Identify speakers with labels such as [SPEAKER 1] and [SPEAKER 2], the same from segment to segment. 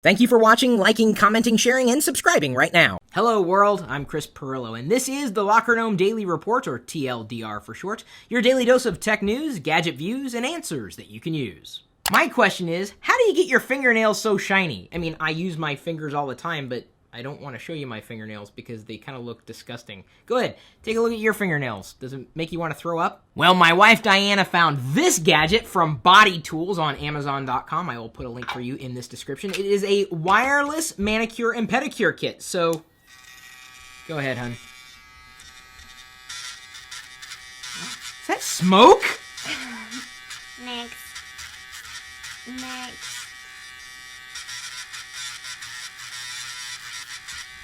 [SPEAKER 1] Thank you for watching, liking, commenting, sharing, and subscribing right now. Hello world, I'm Chris Pirillo, and this is the Locker Gnome Daily Report, or TLDR for short, your daily dose of tech news, gadget views, and answers that you can use. My question is, how do you get your fingernails so shiny? I mean, I use my fingers all the time, but I don't want to show you my fingernails because they kind of look disgusting. Go ahead, take a look at your fingernails. Does it make you want to throw up? Well, my wife Diana found this gadget from Body Tools on Amazon.com. I will put a link for you in this description. It is a wireless manicure and pedicure kit. So, go ahead, hun. Is that smoke?
[SPEAKER 2] Next.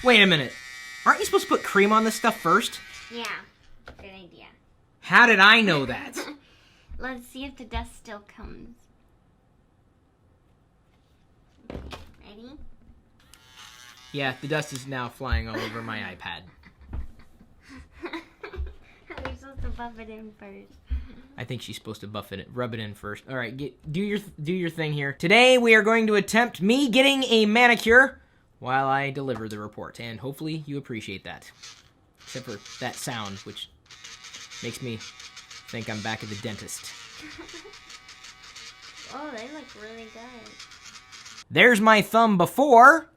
[SPEAKER 1] Wait a minute. Aren't you supposed to put cream on this stuff first?
[SPEAKER 2] Yeah, good idea.
[SPEAKER 1] How did I know that?
[SPEAKER 2] Let's see if the dust still comes. Ready?
[SPEAKER 1] Yeah, the dust is now flying all over my iPad.
[SPEAKER 2] We're supposed to buff it in first.
[SPEAKER 1] I think she's supposed to rub it in first. All right, do your thing here. Today we are going to attempt me getting a manicure while I deliver the report, and hopefully you appreciate that. Except for that sound, which makes me think I'm back at the dentist.
[SPEAKER 2] Oh, they look really good.
[SPEAKER 1] There's my thumb before.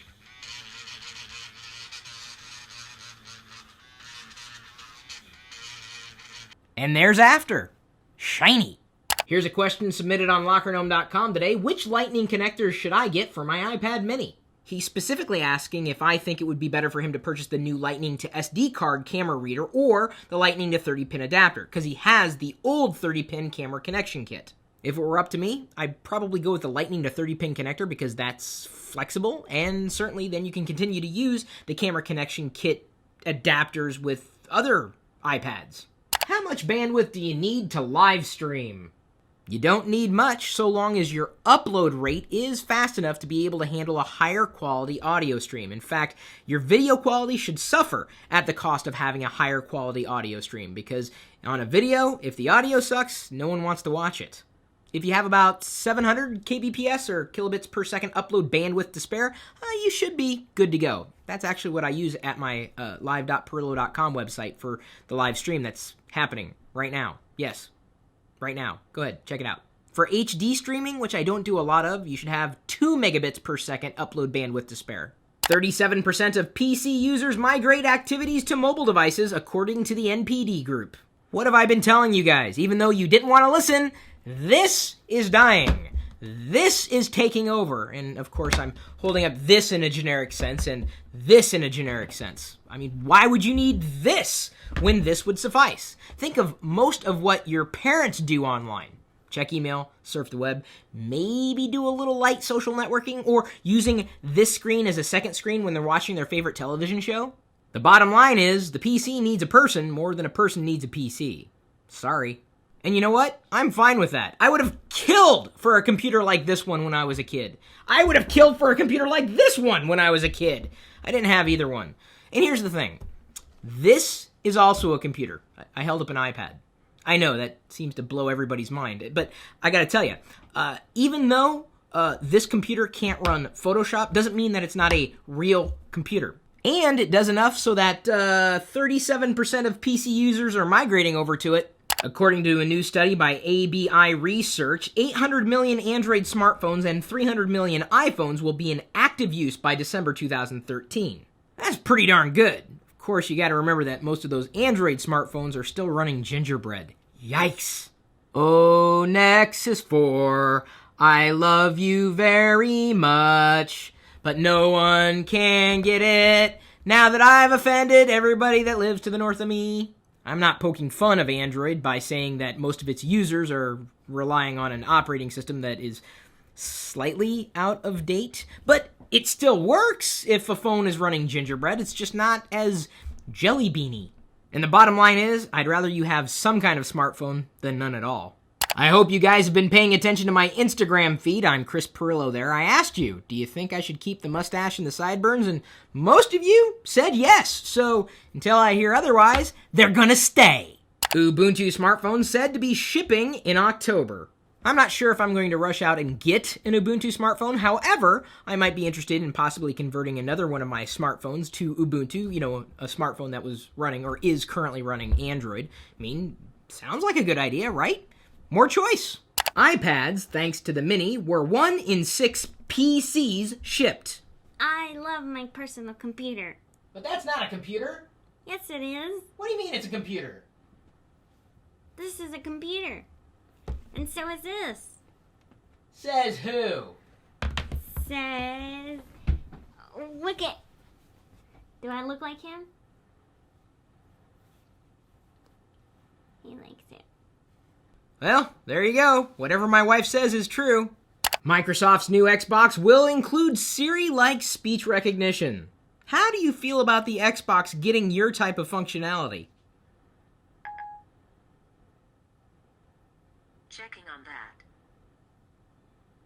[SPEAKER 1] And there's after. Shiny. Here's a question submitted on LockerGnome.com today. Which lightning connectors should I get for my iPad mini? He's specifically asking if I think it would be better for him to purchase the new Lightning to SD card camera reader or the Lightning to 30-pin adapter, because he has the old 30-pin camera connection kit. If it were up to me, I'd probably go with the Lightning to 30-pin connector because that's flexible, and certainly then you can continue to use the camera connection kit adapters with other iPads. How much bandwidth do you need to live stream? You don't need much so long as your upload rate is fast enough to be able to handle a higher quality audio stream. In fact, your video quality should suffer at the cost of having a higher quality audio stream, because on a video, if the audio sucks, no one wants to watch it. If you have about 700 kbps or kilobits per second upload bandwidth to spare, you should be good to go. That's actually what I use at my live.pirillo.com website for the live stream that's happening right now. Yes. Right now. Go ahead, check it out. For HD streaming, which I don't do a lot of, you should have 2 megabits per second upload bandwidth to spare. 37% of PC users migrate activities to mobile devices, according to the NPD group. What have I been telling you guys? Even though you didn't want to listen, this is dying. This is taking over. And of course, I'm holding up this in a generic sense and this in a generic sense. I mean, why would you need this when this would suffice? Think of most of what your parents do online. Check email, surf the web, maybe do a little light social networking, or using this screen as a second screen when they're watching their favorite television show. The bottom line is, the PC needs a person more than a person needs a PC. Sorry. And you know what? I'm fine with that. I would have killed for a computer like this one when I was a kid. I would have killed for a computer like this one when I was a kid. I didn't have either one. And here's the thing. This is also a computer. I held up an iPad. I know that seems to blow everybody's mind, but I gotta tell you, even though this computer can't run Photoshop, doesn't mean that it's not a real computer. And it does enough so that 37% of PC users are migrating over to it. According to a new study by ABI Research, 800 million Android smartphones and 300 million iPhones will be in active use by December 2013. That's pretty darn good. Of course, you gotta remember that most of those Android smartphones are still running gingerbread. Yikes. Oh, Nexus 4, I love you very much, but no one can get it now that I've offended everybody that lives to the north of me. I'm not poking fun of Android by saying that most of its users are relying on an operating system that is slightly out of date, but it still works if a phone is running gingerbread. It's just not as jelly beany. And the bottom line is, I'd rather you have some kind of smartphone than none at all. I hope you guys have been paying attention to my Instagram feed. I'm Chris Pirillo there. I asked you, do you think I should keep the mustache and the sideburns? And most of you said yes. So until I hear otherwise, they're gonna stay. Ubuntu smartphones said to be shipping in October. I'm not sure if I'm going to rush out and get an Ubuntu smartphone. However, I might be interested in possibly converting another one of my smartphones to Ubuntu, a smartphone that was running or is currently running Android. I mean, sounds like a good idea, right? More choice. iPads, thanks to the Mini, were 1 in 6 PCs shipped.
[SPEAKER 2] I love my personal computer.
[SPEAKER 1] But that's not a computer.
[SPEAKER 2] Yes, it is.
[SPEAKER 1] What do you mean it's a computer?
[SPEAKER 2] This is a computer. And so is this.
[SPEAKER 1] Says who?
[SPEAKER 2] Says... Wicket. Do I look like him? He likes it.
[SPEAKER 1] Well, there you go. Whatever my wife says is true. Microsoft's new Xbox will include Siri-like speech recognition. How do you feel about the Xbox getting your type of functionality?
[SPEAKER 3] Checking on that.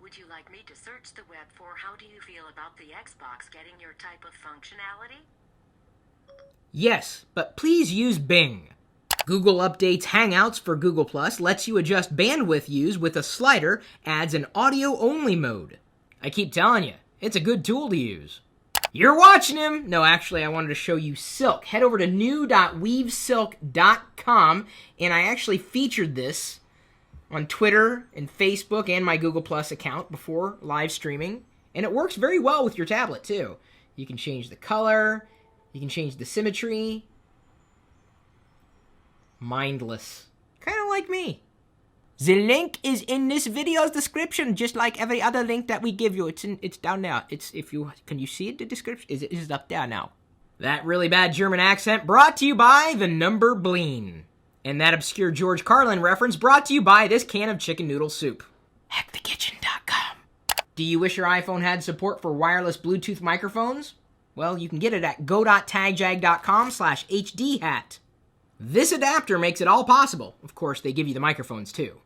[SPEAKER 3] Would you like me to search the web for how do you feel about the Xbox getting your type of functionality?
[SPEAKER 1] Yes, but please use Bing. Google updates Hangouts for Google+, lets you adjust bandwidth use with a slider, adds an audio-only mode. I keep telling you, it's a good tool to use. You're watching him! No, actually, I wanted to show you Silk. Head over to new.weavesilk.com, and I actually featured this on Twitter and Facebook and my Google Plus account before live streaming, and it works very well with your tablet, too. You can change the color, you can change the symmetry. Mindless. Kind of like me. The link is in this video's description, just like every other link that we give you. It's down there. Can you see it, the description? Is it up there now? That really bad German accent brought to you by the number Bleen. And that obscure George Carlin reference brought to you by this can of chicken noodle soup. HackTheKitchen.com. Do you wish your iPhone had support for wireless Bluetooth microphones? Well, you can get it at go.tagjag.com/hdhat. This adapter makes it all possible. Of course, they give you the microphones too.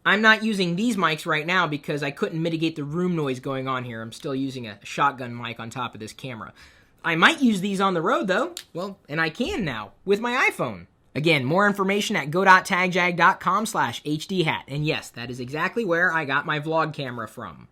[SPEAKER 1] I'm not using these mics right now because I couldn't mitigate the room noise going on here. I'm still using a shotgun mic on top of this camera. I might use these on the road though. Well, and I can now with my iPhone. Again, more information at go.tagjag.com/hdhat. And yes, that is exactly where I got my vlog camera from.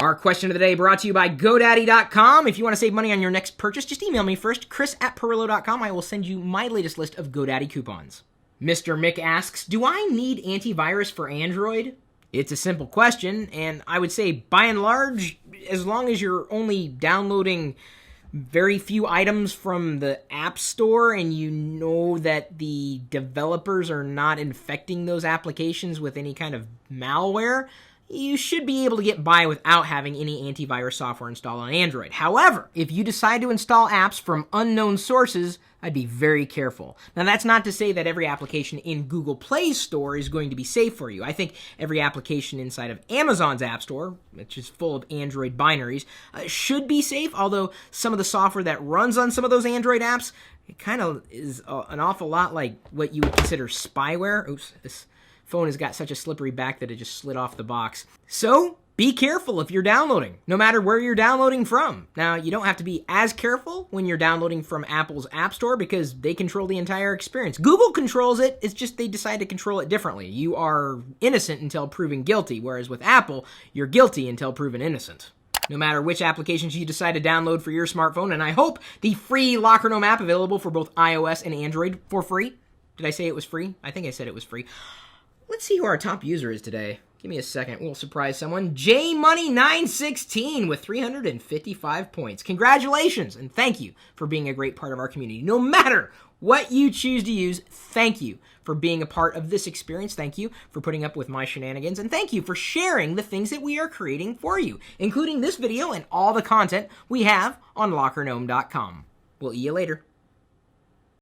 [SPEAKER 1] Our question of the day brought to you by GoDaddy.com. If you want to save money on your next purchase, just email me first, chris@Pirillo.com. I will send you my latest list of GoDaddy coupons. Mr. Mick asks, do I need antivirus for Android? It's a simple question, and I would say, by and large, as long as you're only downloading very few items from the App Store and you know that the developers are not infecting those applications with any kind of malware, you should be able to get by without having any antivirus software installed on Android. However, if you decide to install apps from unknown sources, I'd be very careful. Now, that's not to say that every application in Google Play Store is going to be safe for you. I think every application inside of Amazon's App Store, which is full of Android binaries, should be safe, although some of the software that runs on some of those Android apps, it kind of is an awful lot like what you would consider spyware. Oops, this phone has got such a slippery back that it just slid off the box. So, be careful if you're downloading, no matter where you're downloading from. Now, you don't have to be as careful when you're downloading from Apple's App Store because they control the entire experience. Google controls it, it's just they decide to control it differently. You are innocent until proven guilty, whereas with Apple, you're guilty until proven innocent. No matter which applications you decide to download for your smartphone, and I hope the free Locker Gnome app available for both iOS and Android for free. Did I say it was free? I think I said it was free. Let's see who our top user is today. Give me a second. We'll surprise someone. JMoney916 with 355 points. Congratulations, and thank you for being a great part of our community. No matter what you choose to use, thank you for being a part of this experience. Thank you for putting up with my shenanigans, and thank you for sharing the things that we are creating for you, including this video and all the content we have on LockerGnome.com. We'll see you later.